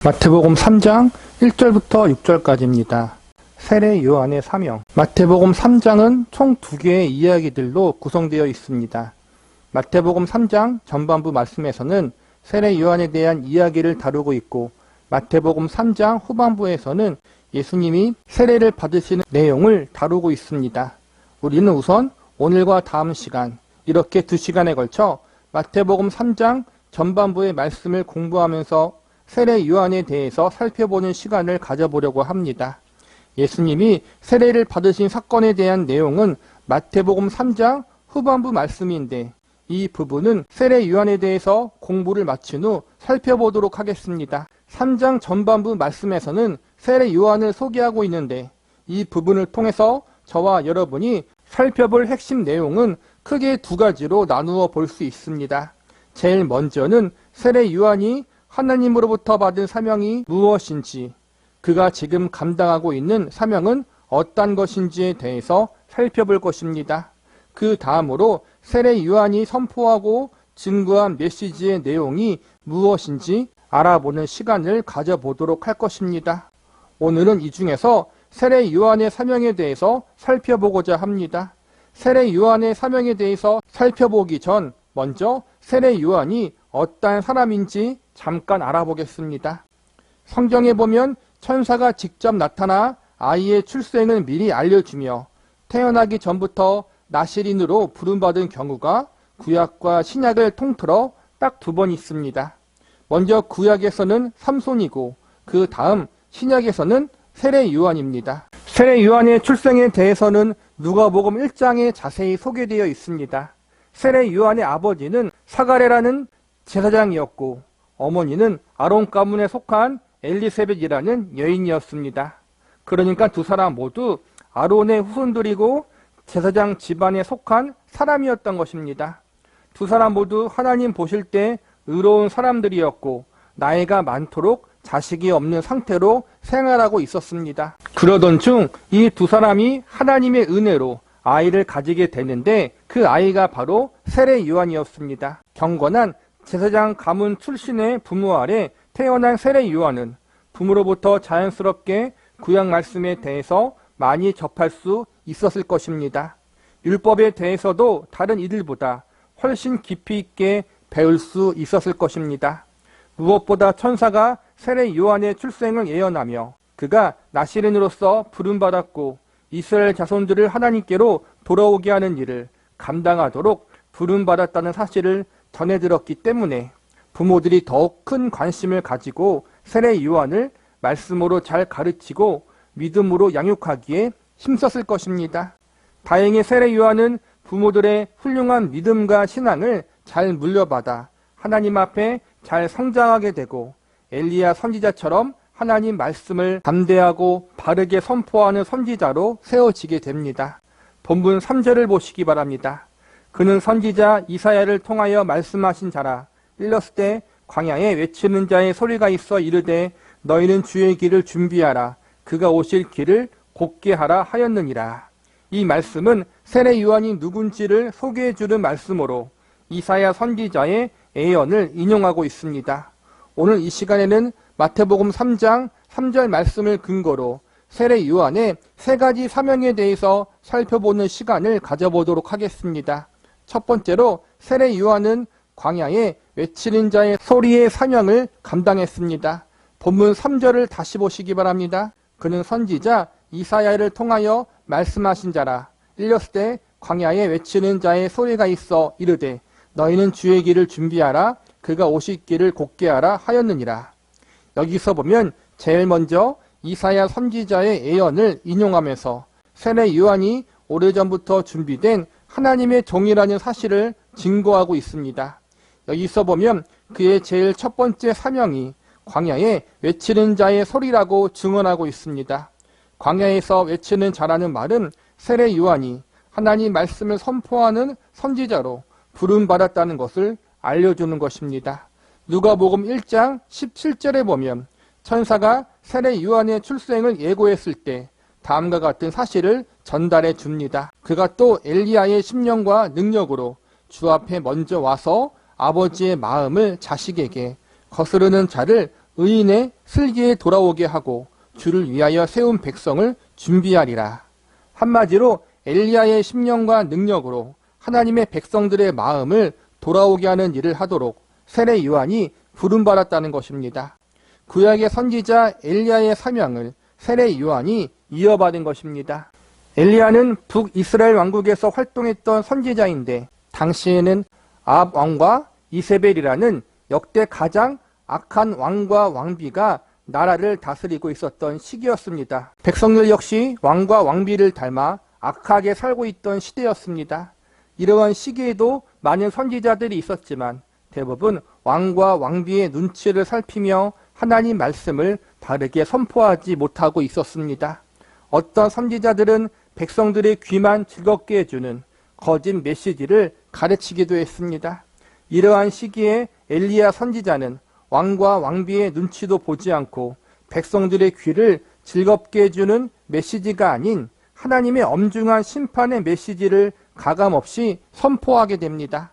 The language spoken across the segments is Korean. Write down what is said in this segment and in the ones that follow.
마태복음 3장 1절부터 6절까지입니다. 세례 요한의 사명. 마태복음 3장은 총 2개의 이야기들로 구성되어 있습니다. 마태복음 3장 전반부 말씀에서는 세례 요한에 대한 이야기를 다루고 있고, 마태복음 3장 후반부에서는 예수님이 세례를 받으시는 내용을 다루고 있습니다. 우리는 우선 오늘과 다음 시간, 이렇게 2시간에 걸쳐 마태복음 3장 전반부의 말씀을 공부하면서 세례 요한에 대해서 살펴보는 시간을 가져보려고 합니다. 예수님이 세례를 받으신 사건에 대한 내용은 마태복음 3장 후반부 말씀인데, 이 부분은 세례 요한에 대해서 공부를 마친 후 살펴보도록 하겠습니다. 3장 전반부 말씀에서는 세례 요한을 소개하고 있는데, 이 부분을 통해서 저와 여러분이 살펴볼 핵심 내용은 크게 2가지로 나누어 볼 수 있습니다. 제일 먼저는 세례 요한이 하나님으로부터 받은 사명이 무엇인지, 그가 지금 감당하고 있는 사명은 어떤 것인지에 대해서 살펴볼 것입니다. 그 다음으로 세례 요한이 선포하고 증거한 메시지의 내용이 무엇인지 알아보는 시간을 가져보도록 할 것입니다. 오늘은 이 중에서 세례 요한의 사명에 대해서 살펴보고자 합니다. 세례 요한의 사명에 대해서 살펴보기 전 먼저 세례 요한이 어떤 사람인지 잠깐 알아보겠습니다. 성경에 보면 천사가 직접 나타나 아이의 출생을 미리 알려주며 태어나기 전부터 나시린으로 부름받은 경우가 구약과 신약을 통틀어 딱 2번 있습니다. 먼저 구약에서는 삼손이고, 그 다음 신약에서는 세례 요한입니다. 세례 요한의 출생에 대해서는 누가복음 1장에 자세히 소개되어 있습니다. 세례 요한의 아버지는 사가랴라는 제사장이었고, 어머니는 아론 가문에 속한 엘리세벳이라는 여인이었습니다. 그러니까 2 사람 모두 아론의 후손들이고 제사장 집안에 속한 사람이었던 것입니다. 2 사람 모두 하나님 보실 때 의로운 사람들이었고, 나이가 많도록 자식이 없는 상태로 생활하고 있었습니다. 그러던 중 이 2 사람이 하나님의 은혜로 아이를 가지게 되는데, 그 아이가 바로 세례 요한이었습니다. 경건한 제사장 가문 출신의 부모 아래 태어난 세례 요한은 부모로부터 자연스럽게 구약 말씀에 대해서 많이 접할 수 있었을 것입니다. 율법에 대해서도 다른 이들보다 훨씬 깊이 있게 배울 수 있었을 것입니다. 무엇보다 천사가 세례 요한의 출생을 예언하며 그가 나시린으로서 부름받았고 이스라엘 자손들을 하나님께로 돌아오게 하는 일을 감당하도록 부름받았다는 사실을 전해들었기 때문에 부모들이 더욱 큰 관심을 가지고 세례 요한을 말씀으로 잘 가르치고 믿음으로 양육하기에 힘썼을 것입니다. 다행히 세례 요한은 부모들의 훌륭한 믿음과 신앙을 잘 물려받아 하나님 앞에 잘 성장하게 되고, 엘리야 선지자처럼 하나님 말씀을 담대하고 바르게 선포하는 선지자로 세워지게 됩니다. 본문 3절을 보시기 바랍니다. 그는 선지자 이사야를 통하여 말씀하신 자라. 일렀을 때 광야에 외치는 자의 소리가 있어 이르되 너희는 주의 길을 준비하라. 그가 오실 길을 곧게 하라 하였느니라. 이 말씀은 세례 요한이 누군지를 소개해 주는 말씀으로 이사야 선지자의 예언을 인용하고 있습니다. 오늘 이 시간에는 마태복음 3장 3절 말씀을 근거로 세례 요한의 3가지 사명에 대해서 살펴보는 시간을 가져보도록 하겠습니다. 첫 번째로 세례 요한은 광야에 외치는 자의 소리의 사명을 감당했습니다. 본문 3절을 다시 보시기 바랍니다. 그는 선지자 이사야를 통하여 말씀하신 자라. 일렀을 때 광야에 외치는 자의 소리가 있어 이르되 너희는 주의 길을 준비하라. 그가 오실 길을 곧게 하라 하였느니라. 여기서 보면 제일 먼저 이사야 선지자의 예언을 인용하면서 세례 요한이 오래전부터 준비된 하나님의 종이라는 사실을 증거하고 있습니다. 여기서 보면 그의 제일 첫 번째 사명이 광야에 외치는 자의 소리라고 증언하고 있습니다. 광야에서 외치는 자라는 말은 세례 요한이 하나님 말씀을 선포하는 선지자로 부름받았다는 것을 알려주는 것입니다. 누가복음 1장 17절에 보면 천사가 세례 요한의 출생을 예고했을 때 다음과 같은 사실을 전달해 줍니다. 그가 또 엘리야의 심령과 능력으로 주 앞에 먼저 와서 아버지의 마음을 자식에게 거스르는 자를 의인의 슬기에 돌아오게 하고 주를 위하여 세운 백성을 준비하리라. 한마디로 엘리야의 심령과 능력으로 하나님의 백성들의 마음을 돌아오게 하는 일을 하도록 세례 요한이 부름받았다는 것입니다. 구약의 선지자 엘리야의 사명을 세례 요한이 이어받은 것입니다. 엘리야는 북이스라엘 왕국에서 활동했던 선지자인데 당시에는 아합 왕과 이세벨이라는 역대 가장 악한 왕과 왕비가 나라를 다스리고 있었던 시기였습니다. 백성들 역시 왕과 왕비를 닮아 악하게 살고 있던 시대였습니다. 이러한 시기에도 많은 선지자들이 있었지만 대부분 왕과 왕비의 눈치를 살피며 하나님 말씀을 바르게 선포하지 못하고 있었습니다. 어떤 선지자들은 백성들의 귀만 즐겁게 해주는 거짓 메시지를 가르치기도 했습니다. 이러한 시기에 엘리야 선지자는 왕과 왕비의 눈치도 보지 않고 백성들의 귀를 즐겁게 해주는 메시지가 아닌 하나님의 엄중한 심판의 메시지를 가감없이 선포하게 됩니다.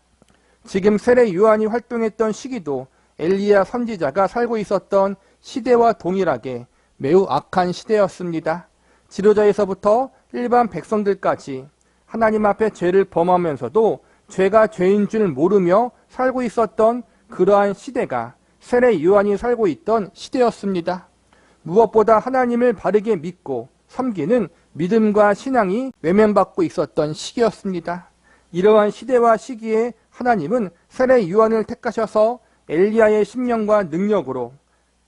지금 세례 요한이 활동했던 시기도 엘리야 선지자가 살고 있었던 시대와 동일하게 매우 악한 시대였습니다. 지도자에서부터 일반 백성들까지 하나님 앞에 죄를 범하면서도 죄가 죄인 줄 모르며 살고 있었던 그러한 시대가 세례 요한이 살고 있던 시대였습니다. 무엇보다 하나님을 바르게 믿고 섬기는 믿음과 신앙이 외면받고 있었던 시기였습니다. 이러한 시대와 시기에 하나님은 세례 요한을 택하셔서 엘리야의 심령과 능력으로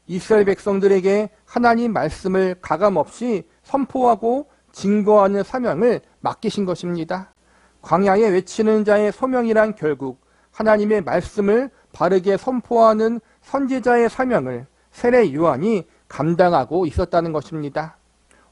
이스라엘 백성들에게 하나님 말씀을 가감없이 선포하고 증거하는 사명을 맡기신 것입니다. 광야에 외치는 자의 소명이란 결국 하나님의 말씀을 바르게 선포하는 선지자의 사명을 세례 요한이 감당하고 있었다는 것입니다.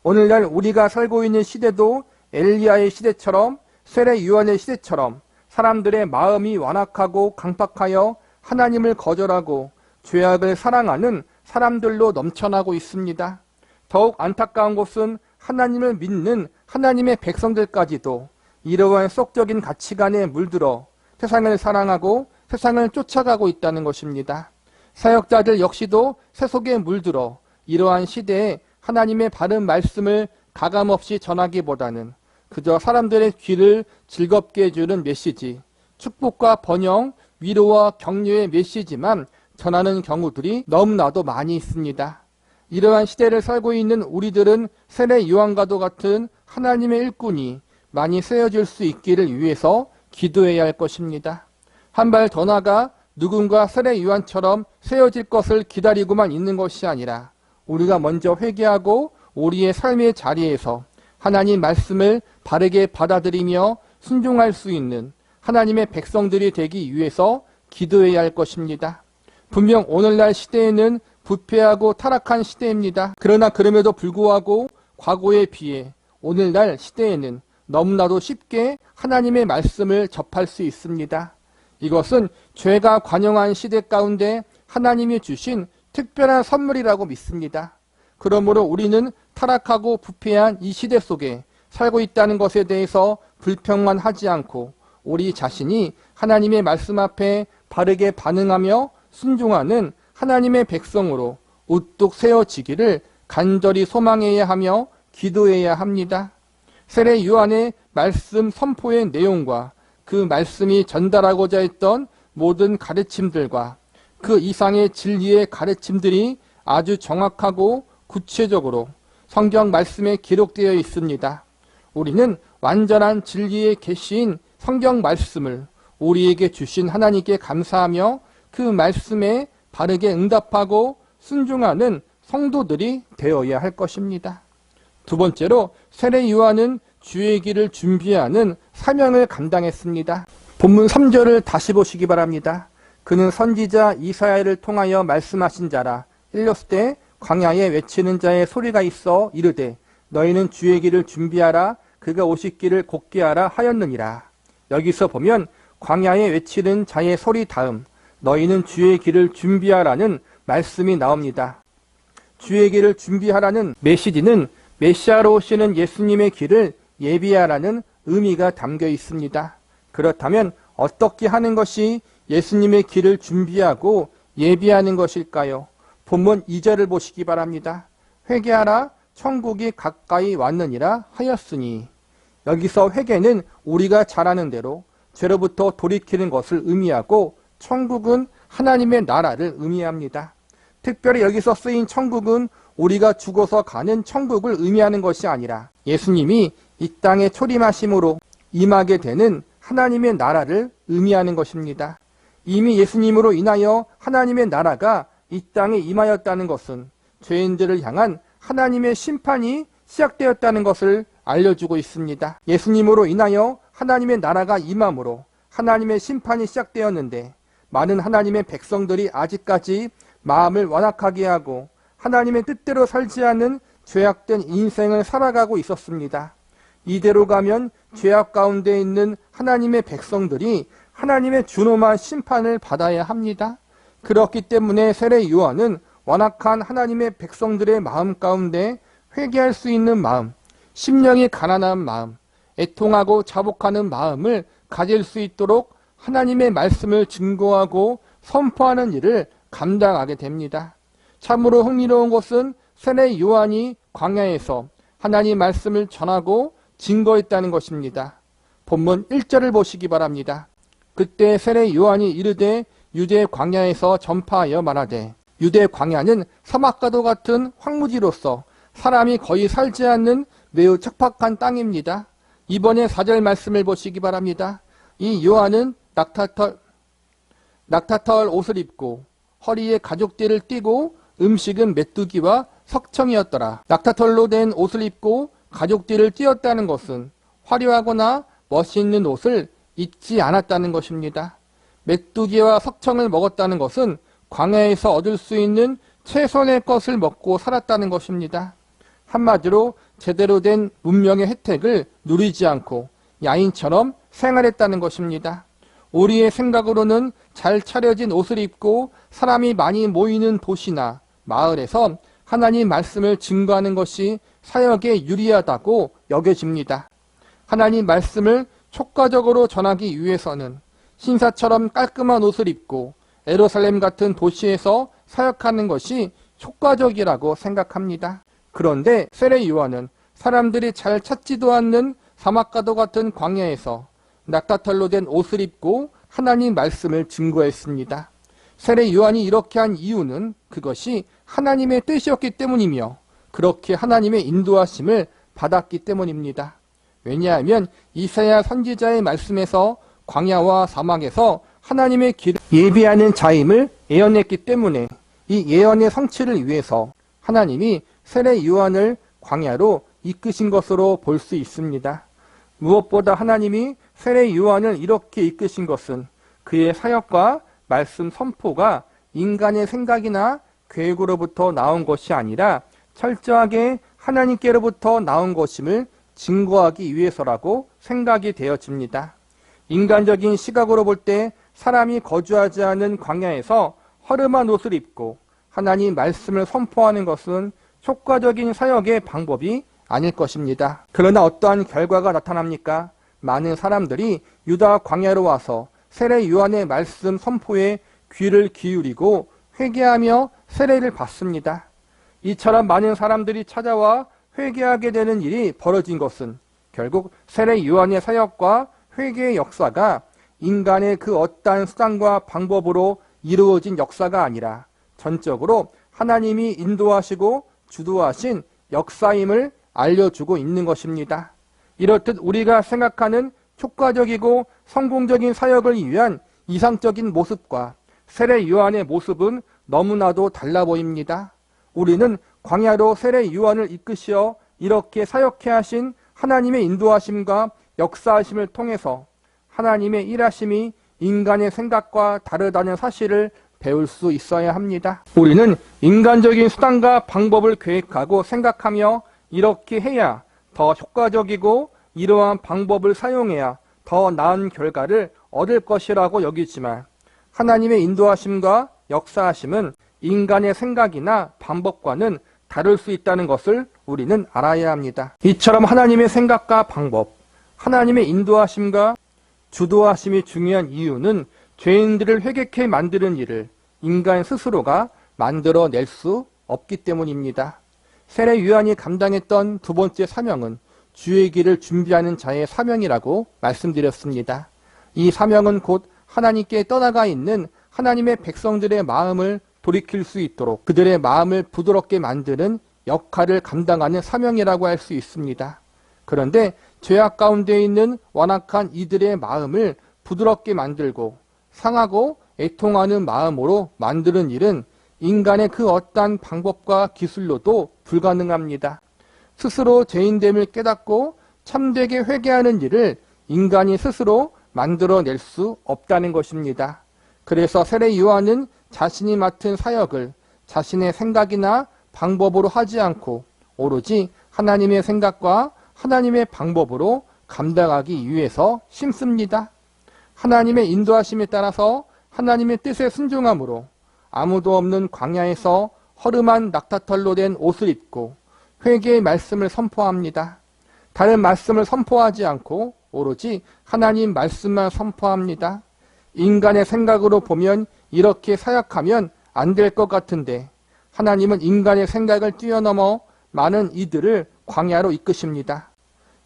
오늘날 우리가 살고 있는 시대도 엘리야의 시대처럼 세례 요한의 시대처럼 사람들의 마음이 완악하고 강팍하여 하나님을 거절하고 죄악을 사랑하는 사람들로 넘쳐나고 있습니다. 더욱 안타까운 것은 하나님을 믿는 하나님의 백성들까지도 이러한 속적인 가치관에 물들어 세상을 사랑하고 세상을 쫓아가고 있다는 것입니다. 사역자들 역시도 세속에 물들어 이러한 시대에 하나님의 바른 말씀을 가감없이 전하기보다는 그저 사람들의 귀를 즐겁게 해주는 메시지, 축복과 번영, 위로와 격려의 메시지만 전하는 경우들이 너무나도 많이 있습니다. 이러한 시대를 살고 있는 우리들은 세례 요한과도 같은 하나님의 일꾼이 많이 세워질 수 있기를 위해서 기도해야 할 것입니다. 한 발 더 나아가 누군가 세례 요한처럼 세워질 것을 기다리고만 있는 것이 아니라 우리가 먼저 회개하고 우리의 삶의 자리에서 하나님 말씀을 바르게 받아들이며 순종할 수 있는 하나님의 백성들이 되기 위해서 기도해야 할 것입니다. 분명 오늘날 시대에는 부패하고 타락한 시대입니다. 그러나 그럼에도 불구하고 과거에 비해 오늘날 시대에는 너무나도 쉽게 하나님의 말씀을 접할 수 있습니다. 이것은 죄가 관영한 시대 가운데 하나님이 주신 특별한 선물이라고 믿습니다. 그러므로 우리는 타락하고 부패한 이 시대 속에 살고 있다는 것에 대해서 불평만 하지 않고 우리 자신이 하나님의 말씀 앞에 바르게 반응하며 순종하는 하나님의 백성으로 우뚝 세워지기를 간절히 소망해야 하며 기도해야 합니다. 세례 요한의 말씀 선포의 내용과 그 말씀이 전달하고자 했던 모든 가르침들과 그 이상의 진리의 가르침들이 아주 정확하고 구체적으로 성경 말씀에 기록되어 있습니다. 우리는 완전한 진리의 계시인 성경 말씀을 우리에게 주신 하나님께 감사하며 그 말씀에 바르게 응답하고 순종하는 성도들이 되어야 할 것입니다. 두 번째로 세례 요한은 주의 길을 준비하는 사명을 감당했습니다. 본문 3절을 다시 보시기 바랍니다. 그는 선지자 이사야를 통하여 말씀하신 자라. 일렀을 때 광야에 외치는 자의 소리가 있어 이르되 너희는 주의 길을 준비하라. 그가 오실 길을 곧게 하라 하였느니라. 여기서 보면 광야에 외치는 자의 소리 다음 너희는 주의 길을 준비하라는 말씀이 나옵니다. 주의 길을 준비하라는 메시지는 메시아로 오시는 예수님의 길을 예비하라는 의미가 담겨 있습니다. 그렇다면 어떻게 하는 것이 예수님의 길을 준비하고 예비하는 것일까요? 본문 2절을 보시기 바랍니다. 회개하라 천국이 가까이 왔느니라 하였으니, 여기서 회개는 우리가 잘 아는 대로 죄로부터 돌이키는 것을 의미하고 천국은 하나님의 나라를 의미합니다. 특별히 여기서 쓰인 천국은 우리가 죽어서 가는 천국을 의미하는 것이 아니라 예수님이 이 땅에 초림하심으로 임하게 되는 하나님의 나라를 의미하는 것입니다. 이미 예수님으로 인하여 하나님의 나라가 이 땅에 임하였다는 것은 죄인들을 향한 하나님의 심판이 시작되었다는 것을 알려주고 있습니다. 예수님으로 인하여 하나님의 나라가 임함으로 하나님의 심판이 시작되었는데, 많은 하나님의 백성들이 아직까지 마음을 완악하게 하고 하나님의 뜻대로 살지 않는 죄악된 인생을 살아가고 있었습니다. 이대로 가면 죄악 가운데 있는 하나님의 백성들이 하나님의 준엄한 심판을 받아야 합니다. 그렇기 때문에 세례 요한은 완악한 하나님의 백성들의 마음 가운데 회개할 수 있는 마음, 심령이 가난한 마음, 애통하고 자복하는 마음을 가질 수 있도록 하나님의 말씀을 증거하고 선포하는 일을 감당하게 됩니다. 참으로 흥미로운 것은 세례 요한이 광야에서 하나님 말씀을 전하고 증거했다는 것입니다. 본문 1절을 보시기 바랍니다. 그때 세례 요한이 이르되 유대 광야에서 전파하여 말하되, 유대 광야는 사막과도 같은 황무지로서 사람이 거의 살지 않는 매우 척박한 땅입니다. 이번에 4절 말씀을 보시기 바랍니다. 이 요한은 낙타털 옷을 입고 허리에 가죽띠를 띠고 음식은 메뚜기와 석청이었더라. 낙타털로 된 옷을 입고 가죽띠를 띠었다는 것은 화려하거나 멋있는 옷을 입지 않았다는 것입니다. 메뚜기와 석청을 먹었다는 것은 광야에서 얻을 수 있는 최선의 것을 먹고 살았다는 것입니다. 한마디로 제대로 된 문명의 혜택을 누리지 않고 야인처럼 생활했다는 것입니다. 우리의 생각으로는 잘 차려진 옷을 입고 사람이 많이 모이는 도시나 마을에서 하나님 말씀을 증거하는 것이 사역에 유리하다고 여겨집니다. 하나님 말씀을 촉과적으로 전하기 위해서는 신사처럼 깔끔한 옷을 입고 예루살렘 같은 도시에서 사역하는 것이 촉과적이라고 생각합니다. 그런데 세례 요한은 사람들이 잘 찾지도 않는 사막과도 같은 광야에서 낙타털로 된 옷을 입고 하나님 말씀을 증거했습니다. 세례 요한이 이렇게 한 이유는 그것이 하나님의 뜻이었기 때문이며 그렇게 하나님의 인도하심을 받았기 때문입니다. 왜냐하면 이사야 선지자의 말씀에서 광야와 사막에서 하나님의 길을 예비하는 자임을 예언했기 때문에 이 예언의 성취를 위해서 하나님이 세례 요한을 광야로 이끄신 것으로 볼 수 있습니다. 무엇보다 하나님이 세례 요한을 이렇게 이끄신 것은 그의 사역과 말씀 선포가 인간의 생각이나 계획으로부터 나온 것이 아니라 철저하게 하나님께로부터 나온 것임을 증거하기 위해서라고 생각이 되어집니다. 인간적인 시각으로 볼 때 사람이 거주하지 않은 광야에서 허름한 옷을 입고 하나님 말씀을 선포하는 것은 효과적인 사역의 방법이 아닐 것입니다. 그러나 어떠한 결과가 나타납니까? 많은 사람들이 유다 광야로 와서 세례 요한의 말씀 선포에 귀를 기울이고 회개하며 세례를 받습니다. 이처럼 많은 사람들이 찾아와 회개하게 되는 일이 벌어진 것은 결국 세례 요한의 사역과 회개의 역사가 인간의 그 어떠한 수단과 방법으로 이루어진 역사가 아니라 전적으로 하나님이 인도하시고 주도하신 역사임을 알려주고 있는 것입니다. 이렇듯 우리가 생각하는 효과적이고 성공적인 사역을 위한 이상적인 모습과 세례 요한의 모습은 너무나도 달라 보입니다. 우리는 광야로 세례 요한을 이끄시어 이렇게 사역해 하신 하나님의 인도하심과 역사하심을 통해서 하나님의 일하심이 인간의 생각과 다르다는 사실을 배울 수 있어야 합니다. 우리는 인간적인 수단과 방법을 계획하고 생각하며 이렇게 해야 더 효과적이고 이러한 방법을 사용해야 더 나은 결과를 얻을 것이라고 여기지만 하나님의 인도하심과 역사하심은 인간의 생각이나 방법과는 다를 수 있다는 것을 우리는 알아야 합니다. 이처럼 하나님의 생각과 방법, 하나님의 인도하심과 주도하심이 중요한 이유는 죄인들을 회개케 만드는 일을 인간 스스로가 만들어낼 수 없기 때문입니다. 세례 요한이 감당했던 두 번째 사명은 주의 길을 준비하는 자의 사명이라고 말씀드렸습니다. 이 사명은 곧 하나님께 떠나가 있는 하나님의 백성들의 마음을 돌이킬 수 있도록 그들의 마음을 부드럽게 만드는 역할을 감당하는 사명이라고 할 수 있습니다. 그런데 죄악 가운데 있는 완악한 이들의 마음을 부드럽게 만들고 상하고 애통하는 마음으로 만드는 일은 인간의 그 어떠한 방법과 기술로도 불가능합니다. 스스로 죄인됨을 깨닫고 참되게 회개하는 일을 인간이 스스로 만들어낼 수 없다는 것입니다. 그래서 세례 요한은 자신이 맡은 사역을 자신의 생각이나 방법으로 하지 않고 오로지 하나님의 생각과 하나님의 방법으로 감당하기 위해서 심습니다. 하나님의 인도하심에 따라서 하나님의 뜻에 순종함으로 아무도 없는 광야에서 허름한 낙타털로 된 옷을 입고 회개의 말씀을 선포합니다. 다른 말씀을 선포하지 않고 오로지 하나님 말씀만 선포합니다. 인간의 생각으로 보면 이렇게 사역하면 안 될 것 같은데 하나님은 인간의 생각을 뛰어넘어 많은 이들을 광야로 이끄십니다.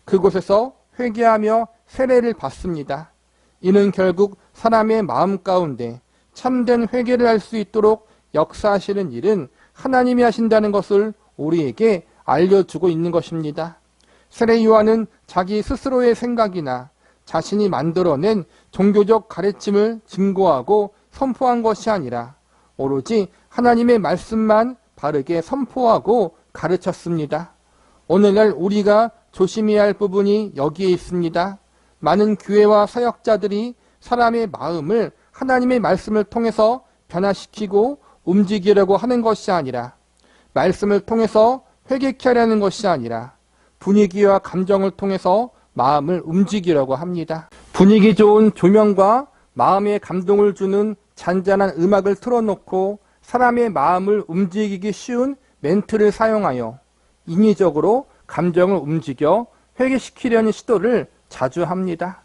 그곳에서 회개하며 세례를 받습니다. 이는 결국 사람의 마음 가운데 참된 회개를 할 수 있도록 역사하시는 일은 하나님이 하신다는 것을 우리에게 알려주고 있는 것입니다. 세례 요한은 자기 스스로의 생각이나 자신이 만들어낸 종교적 가르침을 증거하고 선포한 것이 아니라 오로지 하나님의 말씀만 바르게 선포하고 가르쳤습니다. 오늘날 우리가 조심해야 할 부분이 여기에 있습니다. 많은 교회와 사역자들이 사람의 마음을 하나님의 말씀을 통해서 변화시키고 움직이려고 하는 것이 아니라 말씀을 통해서 회개케 하려는 것이 아니라 분위기와 감정을 통해서 마음을 움직이려고 합니다. 분위기 좋은 조명과 마음에 감동을 주는 잔잔한 음악을 틀어놓고 사람의 마음을 움직이기 쉬운 멘트를 사용하여 인위적으로 감정을 움직여 회개시키려는 시도를 자주 합니다.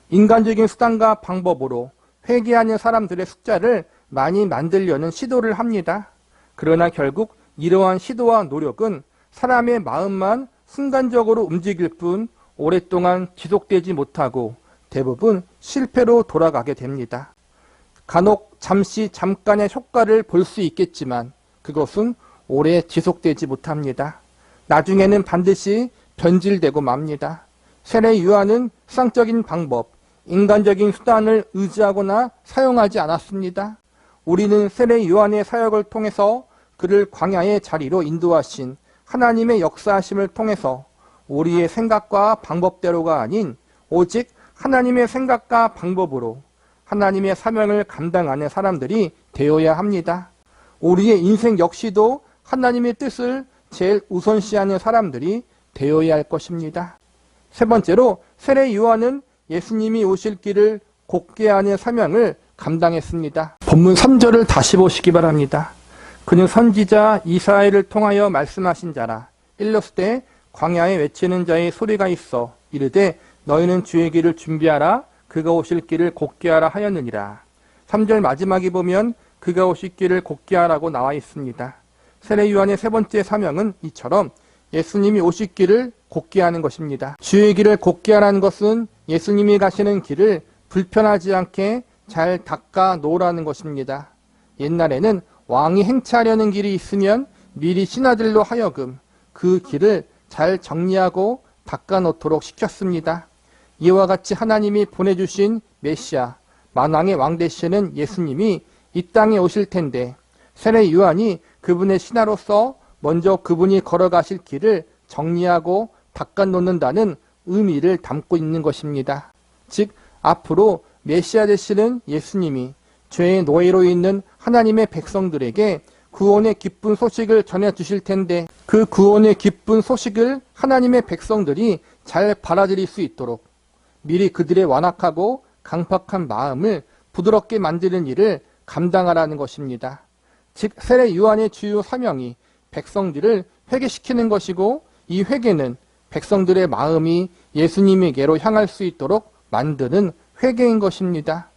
인간적인 수단과 방법으로 회개하는 사람들의 숫자를 많이 만들려는 시도를 합니다. 그러나 결국 이러한 시도와 노력은 사람의 마음만 순간적으로 움직일 뿐 오랫동안 지속되지 못하고 대부분 실패로 돌아가게 됩니다. 간혹 잠깐의 효과를 볼 수 있겠지만 그것은 오래 지속되지 못합니다. 나중에는 반드시 변질되고 맙니다. 세례 요한은 수상적인 방법, 인간적인 수단을 의지하거나 사용하지 않았습니다. 우리는 세례 요한의 사역을 통해서 그를 광야의 자리로 인도하신 하나님의 역사하심을 통해서 우리의 생각과 방법대로가 아닌 오직 하나님의 생각과 방법으로 하나님의 사명을 감당하는 사람들이 되어야 합니다. 우리의 인생 역시도 하나님의 뜻을 제일 우선시하는 사람들이 되어야 할 것입니다. 세 번째로 세례 요한은 예수님이 오실 길을 곧게 하는 사명을 감당했습니다. 본문 3절을 다시 보시기 바랍니다. 그는 선지자 이사야를 통하여 말씀하신 자라. 일렀을 광야에 외치는 자의 소리가 있어 이르되 너희는 주의 길을 준비하라. 그가 오실 길을 곧게 하라 하였느니라. 3절 마지막에 보면 그가 오실 길을 곧게 하라고 나와 있습니다. 세례 요한의 세 번째 사명은 이처럼 예수님이 오실 길을 곧게 하는 것입니다. 주의 길을 곧게 하라는 것은 예수님이 가시는 길을 불편하지 않게 잘 닦아 놓으라는 것입니다. 옛날에는 왕이 행차하려는 길이 있으면 미리 신하들로 하여금 그 길을 잘 정리하고 닦아 놓도록 시켰습니다. 이와 같이 하나님이 보내주신 메시아, 만왕의 왕 되시는 예수님이 이 땅에 오실 텐데 세례 요한이 그분의 신하로서 먼저 그분이 걸어가실 길을 정리하고 닦아 놓는다는 의미를 담고 있는 것입니다. 즉 앞으로 메시아 되시는 예수님이 죄의 노예로 있는 하나님의 백성들에게 구원의 기쁜 소식을 전해주실 텐데 그 구원의 기쁜 소식을 하나님의 백성들이 잘 받아들일 수 있도록 미리 그들의 완악하고 강팍한 마음을 부드럽게 만드는 일을 감당하라는 것입니다. 즉 세례 요한의 주요 사명이 백성들을 회개시키는 것이고 이 회개는 백성들의 마음이 예수님에게로 향할 수 있도록 만드는 회개인 것입니다.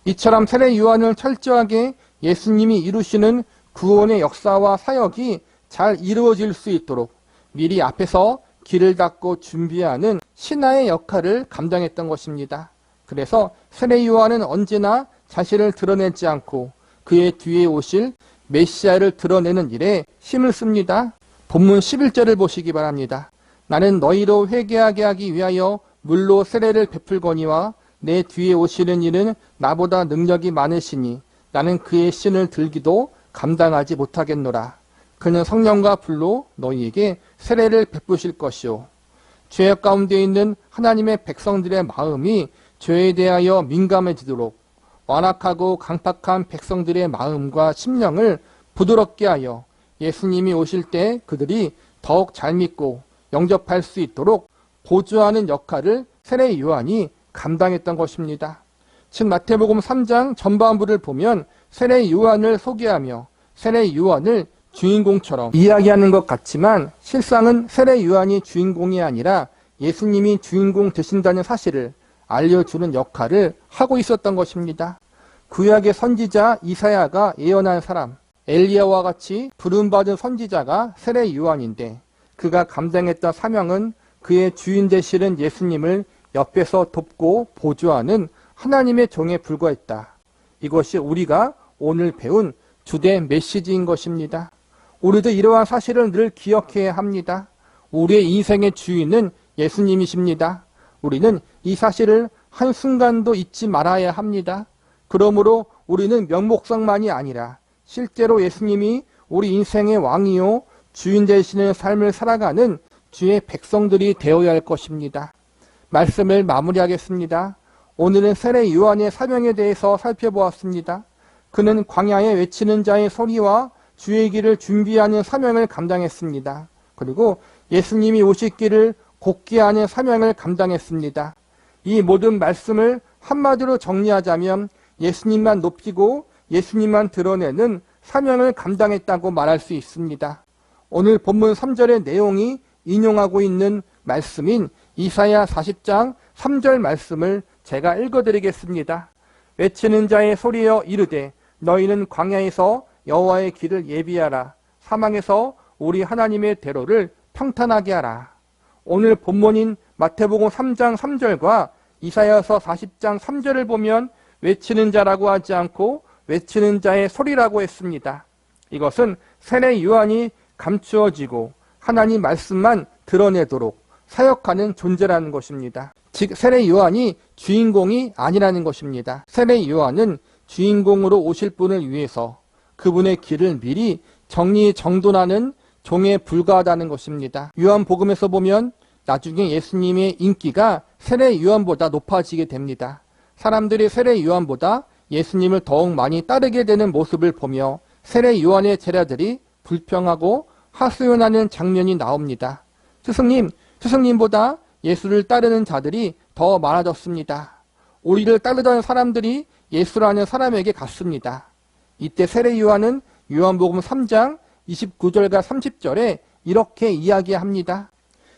이처럼 세례 요한을 철저하게 예수님이 이루시는 구원의 역사와 사역이 잘 이루어질 수 있도록 미리 앞에서 길을 닦고 준비하는 신하의 역할을 감당했던 것입니다. 그래서 세례 요한은 언제나 자신을 드러내지 않고 그의 뒤에 오실 메시아를 드러내는 일에 힘을 씁니다. 본문 11절을 보시기 바랍니다. 나는 너희로 회개하게 하기 위하여 물로 세례를 베풀거니와 내 뒤에 오시는 이는 나보다 능력이 많으시니 나는 그의 신을 들기도 감당하지 못하겠노라. 그는 성령과 불로 너희에게 세례를 베푸실 것이요. 죄악 가운데 있는 하나님의 백성들의 마음이 죄에 대하여 민감해지도록 완악하고 강팍한 백성들의 마음과 심령을 부드럽게 하여 예수님이 오실 때 그들이 더욱 잘 믿고 영접할 수 있도록 보조하는 역할을 세례 요한이 감당했던 것입니다. 즉 마태복음 3장 전반부를 보면 세례 요한을 소개하며 세례 요한을 주인공처럼 이야기하는 것 같지만 실상은 세례 요한이 주인공이 아니라 예수님이 주인공 되신다는 사실을 알려주는 역할을 하고 있었던 것입니다. 구약의 선지자 이사야가 예언한 사람, 엘리야와 같이 부름받은 선지자가 세례 요한인데 그가 감당했던 사명은 그의 주인 되시는 예수님을 옆에서 돕고 보조하는 하나님의 종에 불과했다. 이것이 우리가 오늘 배운 주된 메시지인 것입니다. 우리도 이러한 사실을 늘 기억해야 합니다. 우리의 인생의 주인은 예수님이십니다. 우리는 이 사실을 한순간도 잊지 말아야 합니다. 그러므로 우리는 명목상만이 아니라 실제로 예수님이 우리 인생의 왕이요 주인 되시는 삶을 살아가는 주의 백성들이 되어야 할 것입니다. 말씀을 마무리하겠습니다. 오늘은 세례 요한의 사명에 대해서 살펴보았습니다. 그는 광야에 외치는 자의 소리와 주의 길을 준비하는 사명을 감당했습니다. 그리고 예수님이 오실 길을 곧게 하는 사명을 감당했습니다. 이 모든 말씀을 한마디로 정리하자면 예수님만 높이고 예수님만 드러내는 사명을 감당했다고 말할 수 있습니다. 오늘 본문 3절의 내용이 인용하고 있는 말씀인 이사야 40장 3절 말씀을 제가 읽어드리겠습니다. 외치는 자의 소리여 이르되 너희는 광야에서 여호와의 길을 예비하라. 사망에서 우리 하나님의 대로를 평탄하게 하라. 오늘 본문인 마태복음 3장 3절과 이사야서 40장 3절을 보면 외치는 자라고 하지 않고 외치는 자의 소리라고 했습니다. 이것은 세례 요한이 감추어지고 하나님 말씀만 드러내도록 사역하는 존재라는 것입니다. 즉 세례 요한이 주인공이 아니라는 것입니다. 세례 요한은 주인공으로 오실 분을 위해서 그분의 길을 미리 정리정돈하는 종에 불과하다는 것입니다. 요한복음에서 보면 나중에 예수님의 인기가 세례 요한보다 높아지게 됩니다. 사람들이 세례 요한보다 예수님을 더욱 많이 따르게 되는 모습을 보며 세례 요한의 제자들이 불평하고 하소연하는 장면이 나옵니다. 스승님보다 예수를 따르는 자들이 더 많아졌습니다. 우리를 따르던 사람들이 예수라는 사람에게 갔습니다. 이때 세례 요한은 요한복음 3장 29절과 30절에 이렇게 이야기합니다.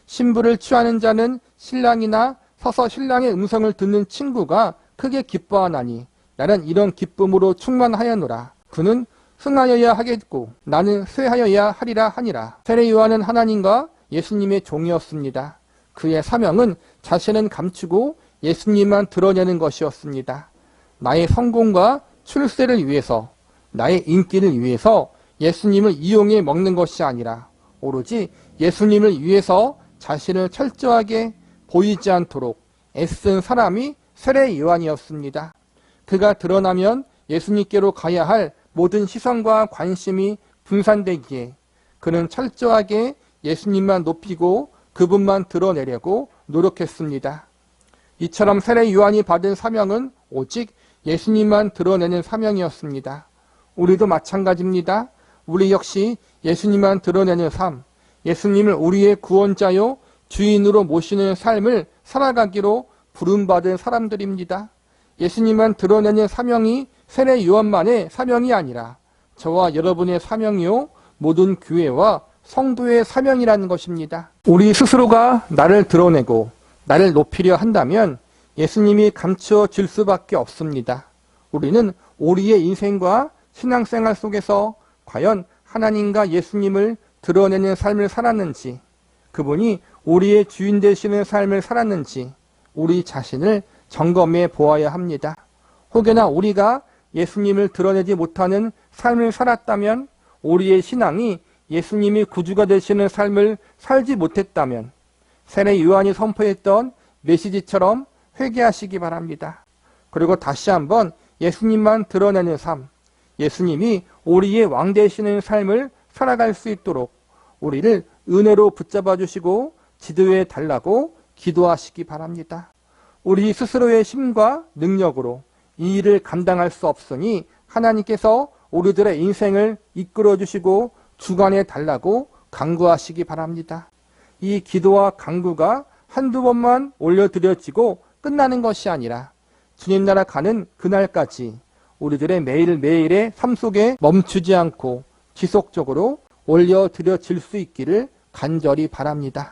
신부를 취하는 자는 신랑이나 서서 신랑의 음성을 듣는 친구가 크게 기뻐하나니 나는 이런 기쁨으로 충만하였노라. 그는 승하여야 하겠고 나는 쇠하여야 하리라 하니라. 세례 요한은 하나님과 예수님의 종이었습니다. 그의 사명은 자신은 감추고 예수님만 드러내는 것이었습니다. 나의 성공과 출세를 위해서, 나의 인기를 위해서 예수님을 이용해 먹는 것이 아니라 오로지 예수님을 위해서 자신을 철저하게 보이지 않도록 애쓴 사람이 세례 요한이었습니다. 그가 드러나면 예수님께로 가야 할 모든 시선과 관심이 분산되기에 그는 철저하게 예수님만 높이고 그분만 드러내려고 노력했습니다. 이처럼 세례 요한이 받은 사명은 오직 예수님만 드러내는 사명이었습니다. 우리도 마찬가지입니다. 우리 역시 예수님만 드러내는 삶, 예수님을 우리의 구원자요 주인으로 모시는 삶을 살아가기로 부름받은 사람들입니다. 예수님만 드러내는 사명이 세례 요한만의 사명이 아니라 저와 여러분의 사명이요 모든 교회와 성도의 사명이라는 것입니다. 우리 스스로가 나를 드러내고 나를 높이려 한다면 예수님이 감추어질 수밖에 없습니다. 우리는 우리의 인생과 신앙생활 속에서 과연 하나님과 예수님을 드러내는 삶을 살았는지, 그분이 우리의 주인 되시는 삶을 살았는지 우리 자신을 점검해 보아야 합니다. 혹여나 우리가 예수님을 드러내지 못하는 삶을 살았다면, 우리의 신앙이 예수님이 구주가 되시는 삶을 살지 못했다면 세례 요한이 선포했던 메시지처럼 회개하시기 바랍니다. 그리고 다시 한번 예수님만 드러내는 삶, 예수님이 우리의 왕 되시는 삶을 살아갈 수 있도록 우리를 은혜로 붙잡아 주시고 지도해 달라고 기도하시기 바랍니다. 우리 스스로의 힘과 능력으로 이 일을 감당할 수 없으니 하나님께서 우리들의 인생을 이끌어 주시고 주관해 달라고 간구하시기 바랍니다. 이 기도와 간구가 한두 번만 올려드려지고 끝나는 것이 아니라 주님 나라 가는 그날까지 우리들의 매일매일의 삶 속에 멈추지 않고 지속적으로 올려드려질 수 있기를 간절히 바랍니다.